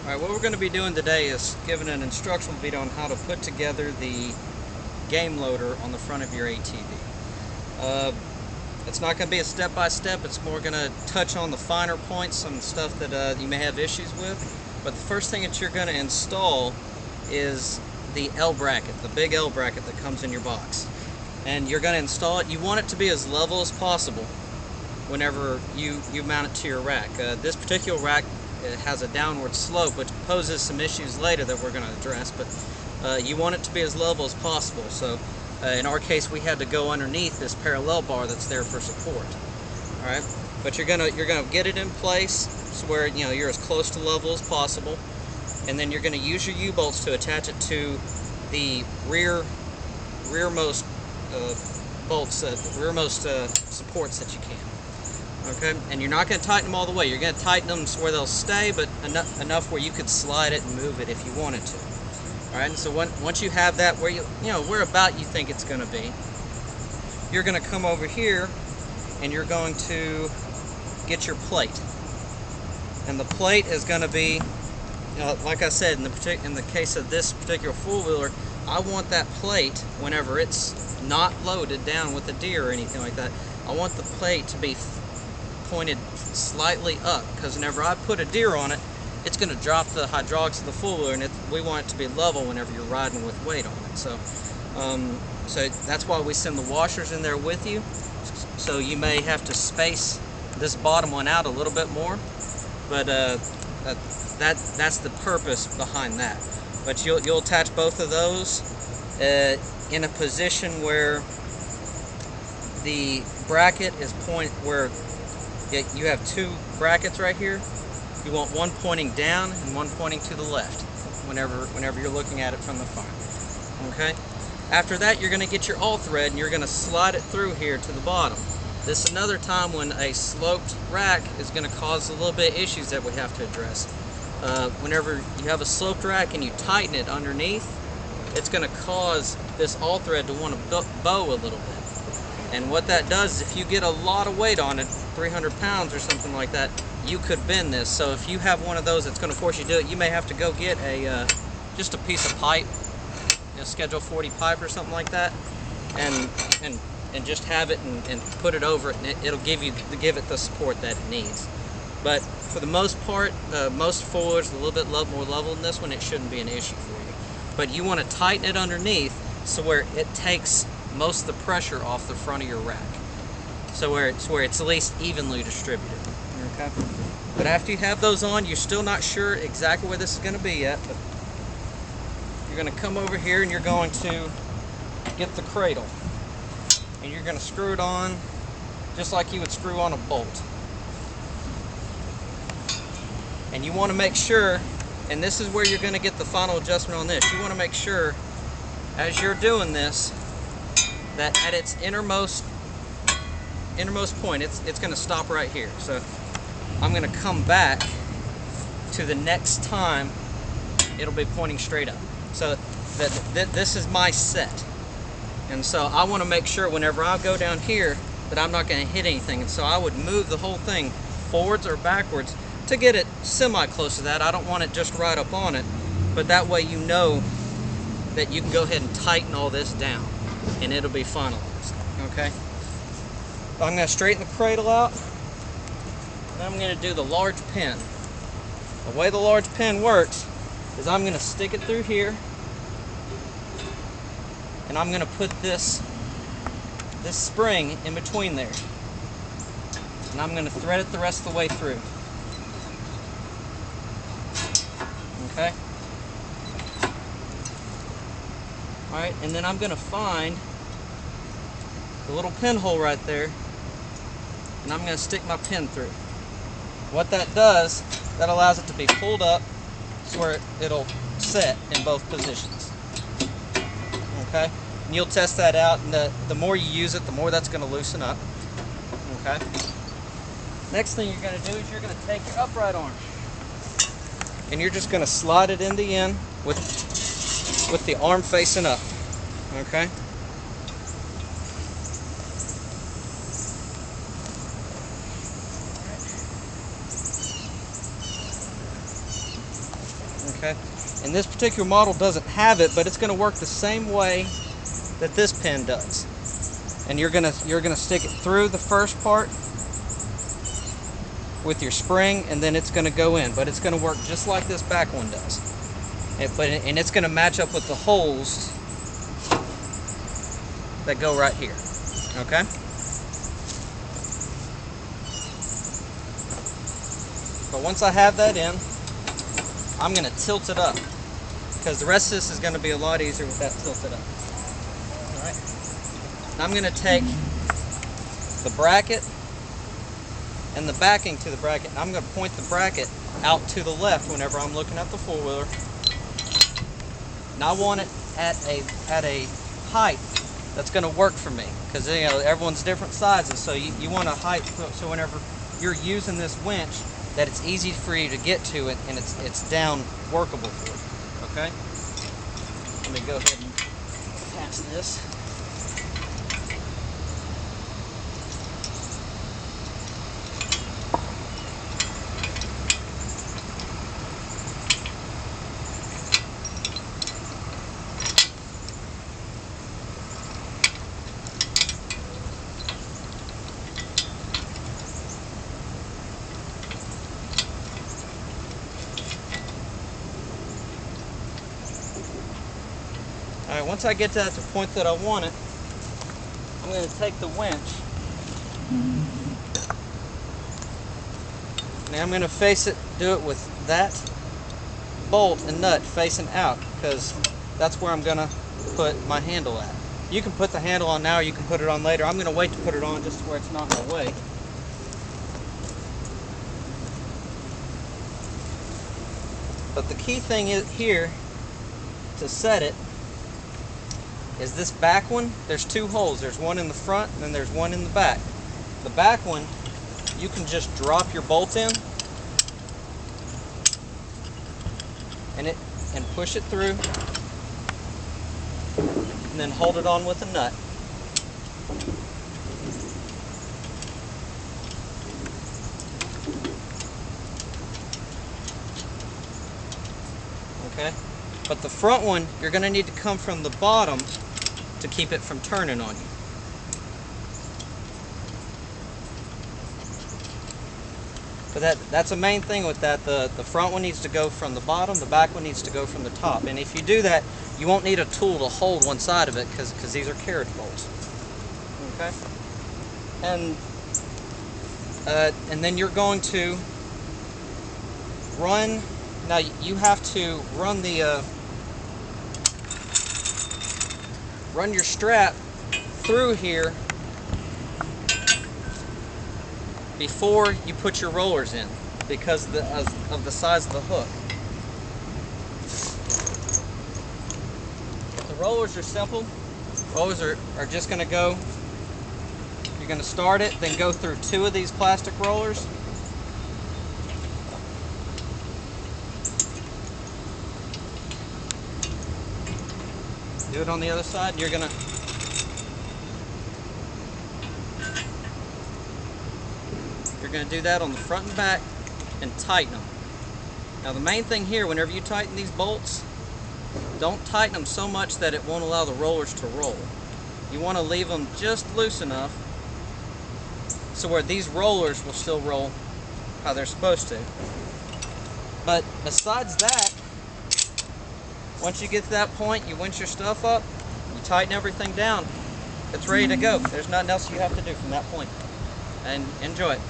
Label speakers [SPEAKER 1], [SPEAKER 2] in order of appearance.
[SPEAKER 1] Alright, what we're going to be doing today is giving an instructional video on how to put together the game loader on the front of your ATV. It's not going to be a step-by-step, it's more going to touch on the finer points, some stuff that you may have issues with. But the first thing that you're going to install is the L bracket, the big L bracket that comes in your box. And you're going to install it. You want it to be as level as possible whenever you mount it to your rack. This particular rack has a downward slope, which poses some issues later that we're going to address, but you want it to be as level as possible. So in our case, we had to go underneath this parallel bar that's there for support. All right, but you're gonna get it in place so where you're as close to level as possible, and then you're going to use your U-bolts to attach it to the rearmost bolts, rearmost supports that you can. Okay, and you're not going to tighten them all the way. You're going to tighten them so where they'll stay, but enough where you could slide it and move it if you wanted to. All right, and so once you have that where where about you think it's going to be, you're going to come over here and you're going to get your plate. And the plate is going to be, like I said, in the case of this particular four-wheeler, I want that plate whenever it's not loaded down with a deer or anything like that. I want the plate to be pointed slightly up, because whenever I put a deer on it, it's going to drop the hydraulics of the four-wheeler, and we want it to be level whenever you're riding with weight on it. So, so that's why we send the washers in there with you. So you may have to space this bottom one out a little bit more, but that's the purpose behind that. But you'll attach both of those in a position where the bracket is where you have two brackets right here. You want one pointing down and one pointing to the left whenever you're looking at it from the front. Okay? After that, you're going to get your all thread and you're going to slide it through here to the bottom. This is another time when a sloped rack is going to cause a little bit of issues that we have to address. Whenever you have a sloped rack and you tighten it underneath, it's going to cause this all thread to want to bow a little bit. And what that does is if you get a lot of weight on it, 300 pounds or something like that, you could bend this. So if you have one of those that's going to force you to do it, you may have to go get just a piece of pipe, Schedule 40 pipe or something like that, and just have it and put it over it, and it'll give it the support that it needs. But for the most part, most four-wheelers a little bit more level than this one, it shouldn't be an issue for you. But you want to tighten it underneath so where it takes most of the pressure off the front of your rack, so where it's at least evenly distributed. Okay. But after you have those on, you're still not sure exactly where this is going to be yet. But you're going to come over here and you're going to get the cradle, and you're going to screw it on just like you would screw on a bolt. And you want to make sure, and this is where you're going to get the final adjustment on this, you want to make sure as you're doing this that at its innermost point, it's going to stop right here. So I'm going to come back to the next time it'll be pointing straight up. So this is my set. And so I want to make sure whenever I go down here that I'm not going to hit anything. And so I would move the whole thing forwards or backwards to get it semi-close to that. I don't want it just right up on it, but that way you know that you can go ahead and tighten all this down and it'll be finalized. Okay? I'm going to straighten the cradle out, and I'm going to do the large pin. The way the large pin works is I'm going to stick it through here, and I'm going to put this spring in between there, and I'm going to thread it the rest of the way through. Okay? Alright, and then I'm going to find the little pinhole right there, and I'm going to stick my pin through. What that does, that allows it to be pulled up so where it'll set in both positions. Okay? And you'll test that out, and the more you use it, the more that's going to loosen up. Okay? Next thing you're going to do is you're going to take your upright arm, and you're just going to slide it in the end with the arm facing up. Okay? Okay, and this particular model doesn't have it, but it's going to work the same way that this pin does. And you're gonna stick it through the first part with your spring, and then it's going to go in, but it's going to work just like this back one does. And it's going to match up with the holes that go right here. Okay. But once I have that in, I'm going to tilt it up, because the rest of this is going to be a lot easier with that tilted up. Alright. I'm going to take the bracket and the backing to the bracket, and I'm going to point the bracket out to the left whenever I'm looking at the four-wheeler. And I want it at a height that's going to work for me, because you know everyone's different sizes, so you want a height so whenever you're using this winch that it's easy for you to get to it and it's down workable for you. Okay? Let me go ahead and pass this. Alright, once I get to the point that I want it, I'm going to take the winch. Now I'm going to do it with that bolt and nut facing out, because that's where I'm going to put my handle at. You can put the handle on now, or you can put it on later. I'm going to wait to put it on just where it's not in the way. But the key thing here to set it is this back one. There's two holes. There's one in the front and then there's one in the back. The back one, you can just drop your bolt in and push it through, and then hold it on with a nut. Okay? But the front one, you're going to need to come from the bottom to keep it from turning on you. But that's the main thing with that. The front one needs to go from the bottom, the back one needs to go from the top. And if you do that, you won't need a tool to hold one side of it, because these are carriage bolts. Okay? And then you're going to run. Now you have to run run your strap through here before you put your rollers in, because of the size of the hook. The rollers are simple. Rollers are just going to go, you're going to start it, then go through two of these plastic rollers. Do it on the other side. You're going to do that on the front and back and tighten them. Now the main thing here, whenever you tighten these bolts, don't tighten them so much that it won't allow the rollers to roll. You want to leave them just loose enough so where these rollers will still roll how they're supposed to. But besides that, once you get to that point, you winch your stuff up, you tighten everything down, it's ready to go. There's nothing else you have to do from that point. And enjoy it.